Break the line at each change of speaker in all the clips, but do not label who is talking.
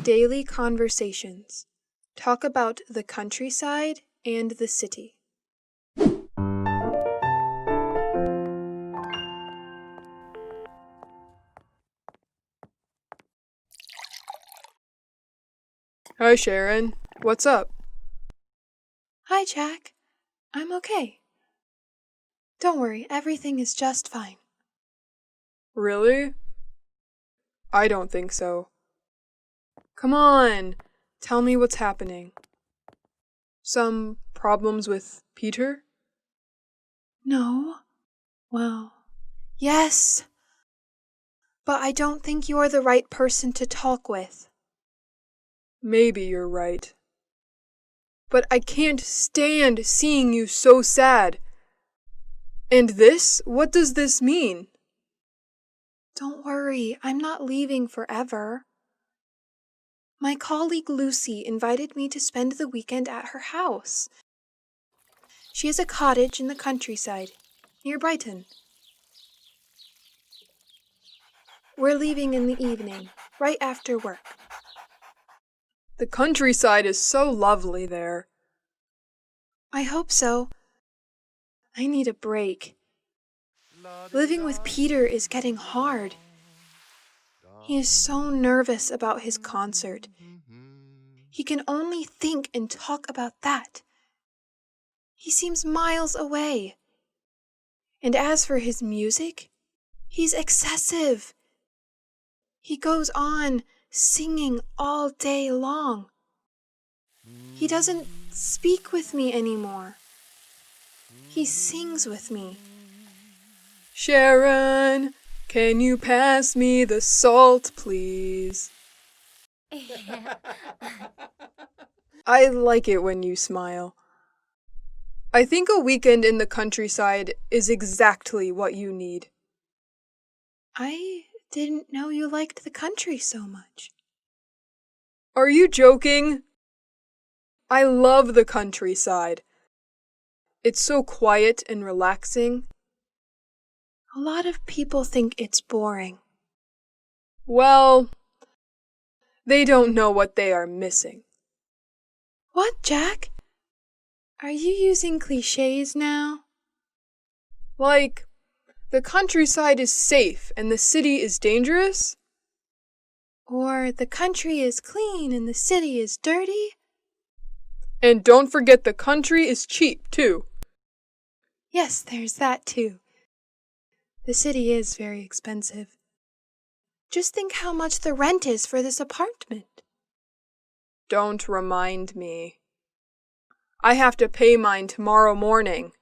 Daily conversations. Talk about the countryside and the city.
Hi, Sharon. What's up?
Hi, Jack. I'm okay. Don't worry, everything is just fine.
Really? I don't think so. Come on, tell me what's happening. Some problems with Peter?
No? Well, yes. But I don't think you're the right person to talk with.
Maybe you're right. But I can't stand seeing you so sad. And this? What does this mean?
Don't worry, I'm not leaving forever. My colleague Lucy invited me to spend the weekend at her house. She has a cottage in the countryside, near Brighton. We're leaving in the evening, right after work.
The countryside is so lovely there.
I hope so. I need a break. Living with Peter is getting hard. He is so nervous about his concert. He can only think and talk about that. He seems miles away. And as for his music, he's excessive. He goes on singing all day long. He doesn't speak with me anymore. He sings with me.
Sharon, can you pass me the salt, please? I like it when you smile. I think a weekend in the countryside is exactly what you need.
I didn't know you liked the country so much.
Are you joking? I love the countryside. It's so quiet and relaxing.
A lot of people think it's boring.
Well, they don't know what they are missing.
What, Jack? Are you using cliches now?
Like, the countryside is safe and the city is dangerous?
Or the country is clean and the city is dirty?
And don't forget the country is cheap, too.
Yes, there's that too. The city is very expensive. Just think how much the rent is for this apartment.
Don't remind me. I have to pay mine tomorrow morning.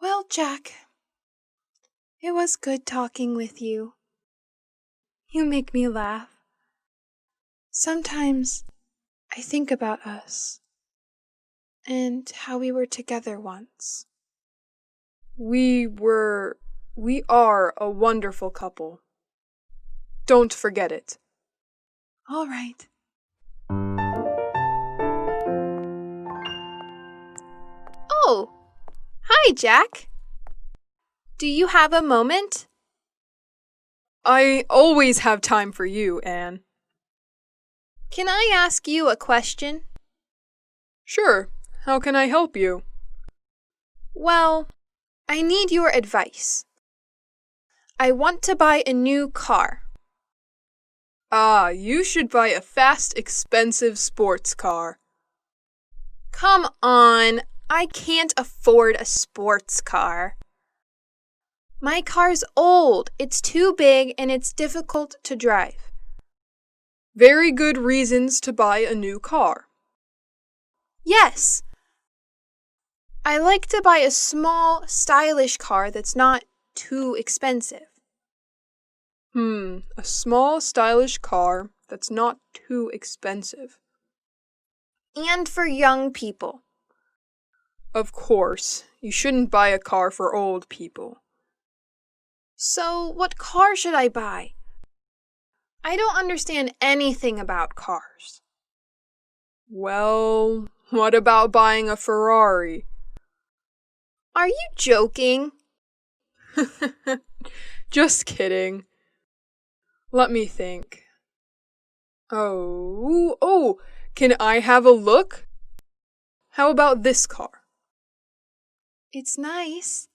Well, Jack, it was good talking with you. You make me laugh. Sometimes I think about us and how we were together once.
We are a wonderful couple. Don't forget it.
All right. Oh, hi, Jack. Do you have a moment?
I always have time for you, Anne.
Can I ask you a question?
Sure. How can I help you?
Well, I need your advice. I want to buy a new car.
You should buy a fast, expensive sports car.
Come on, I can't afford a sports car. My car's old, it's too big, and it's difficult to drive.
Very good reasons to buy a new car.
Yes. I like to buy a small, stylish car that's not too expensive.
A small, stylish car that's not too expensive.
And for young people.
Of course, you shouldn't buy a car for old people.
So, what car should I buy? I don't understand anything about cars.
Well, what about buying a Ferrari?
Are you joking?
Just kidding. Let me think. Oh, can I have a look? How about this car?
It's nice.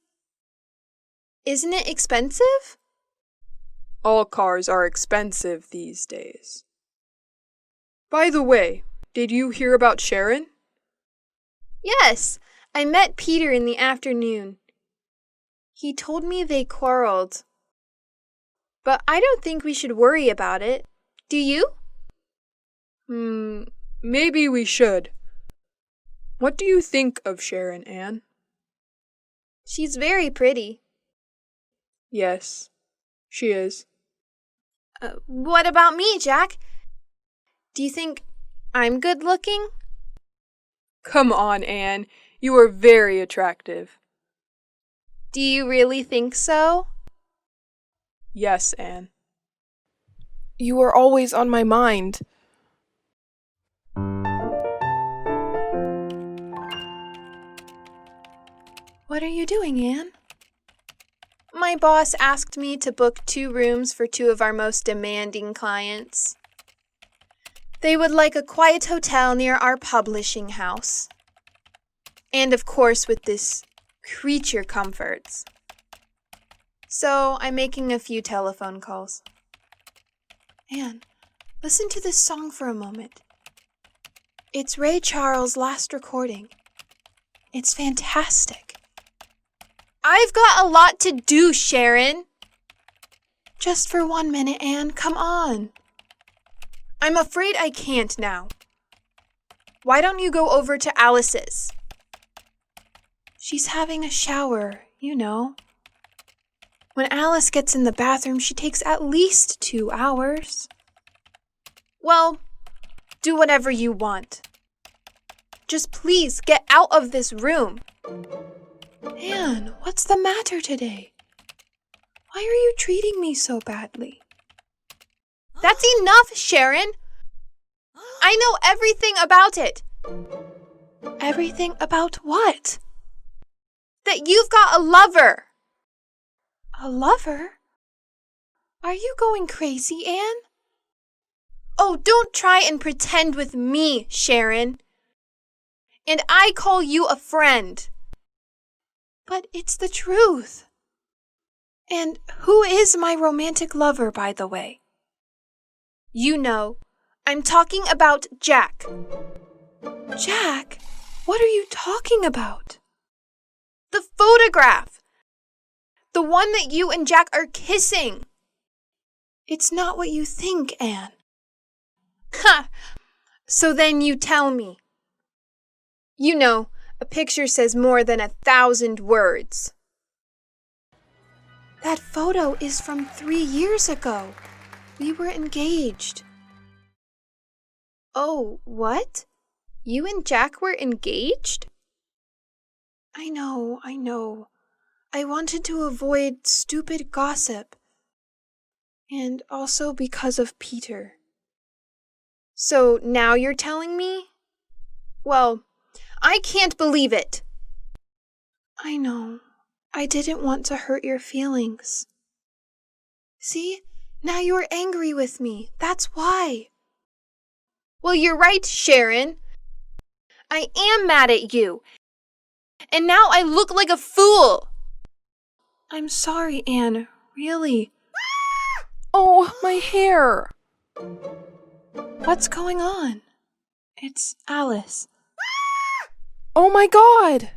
Isn't it expensive?
All cars are expensive these days. By the way, did you hear about Sharon?
Yes, I met Peter in the afternoon. He told me they quarreled. But I don't think we should worry about it. Do you?
Maybe we should. What do you think of Sharon, Anne?
She's very pretty.
Yes, she is.
What about me, Jack? Do you think I'm good looking?
Come on, Anne. You are very attractive.
Do you really think so?
Yes, Anne.
You are always on my mind.
What are you doing, Anne? My boss asked me to book 2 rooms for 2 of our most demanding clients. They would like a quiet hotel near our publishing house. And of course with this creature comforts. So I'm making a few telephone calls. Anne, listen to this song for a moment. It's Ray Charles' last recording. It's fantastic. I've got a lot to do, Sharon. Just for 1 minute, Anne. Come on. I'm afraid I can't now. Why don't you go over to Alice's? She's having a shower, you know. When Alice gets in the bathroom, she takes at least 2 hours. Well, do whatever you want. Just please get out of this room. Anne, what's the matter today? Why are you treating me so badly? That's enough, Sharon. I know everything about it. Everything about what? That you've got a lover. A lover? Are you going crazy, Anne? Oh, don't try and pretend with me, Sharon. And I call you a friend. But it's the truth. And who is my romantic lover, by the way? You know, I'm talking about Jack. Jack? What are you talking about? The photograph. The one that you and Jack are kissing. It's not what you think, Anne. Ha! So then you tell me. You know, a picture says more than 1,000 words. That photo is from 3 years ago. We were engaged. Oh, what? You and Jack were engaged? I know. I wanted to avoid stupid gossip. And also because of Peter. So now you're telling me? Well, I can't believe it. I know. I didn't want to hurt your feelings. See? Now you're angry with me. That's why. Well, you're right, Sharon. I am mad at you. And now I look like a fool. I'm sorry, Anne. Really.
Oh, my hair!
What's going on? It's Alice.
Oh my God!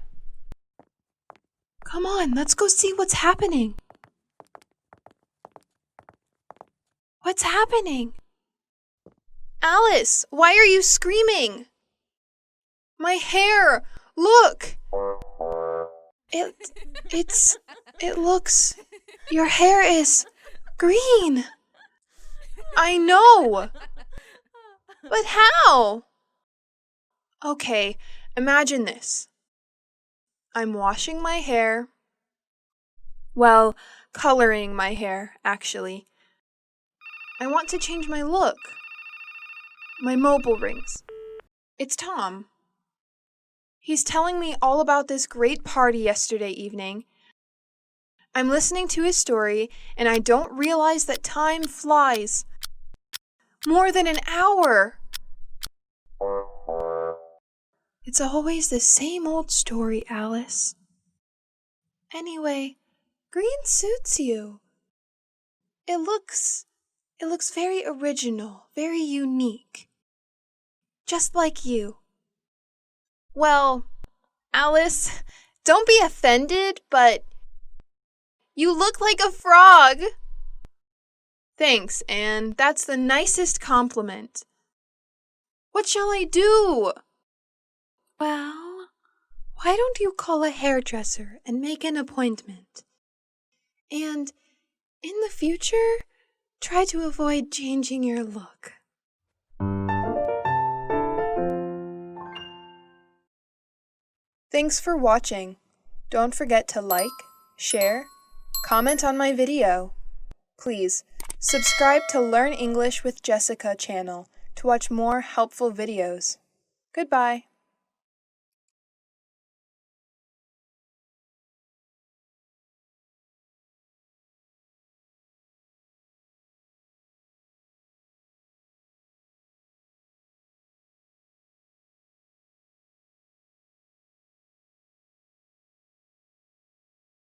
Come on, let's go see what's happening. What's happening? Alice, why are you screaming? My hair! Look! It looks... Your hair is green. I know. But how? Okay, imagine this. I'm washing my hair. Well, coloring my hair, actually. I want to change my look. My mobile rings. It's Tom. He's telling me all about this great party yesterday evening. I'm listening to his story, and I don't realize that time flies. More than an hour. It's always the same old story, Alice. Anyway, green suits you. It looks very original, very unique. Just like you. Well, Alice, don't be offended, but you look like a frog. Thanks, Anne. That's the nicest compliment. What shall I do? Well, why don't you call a hairdresser and make an appointment? And in the future, try to avoid changing your look.
Thanks for watching. Don't forget to like, share, comment on my video. Please, subscribe to Learn English with Jessica channel to watch more helpful videos. Goodbye.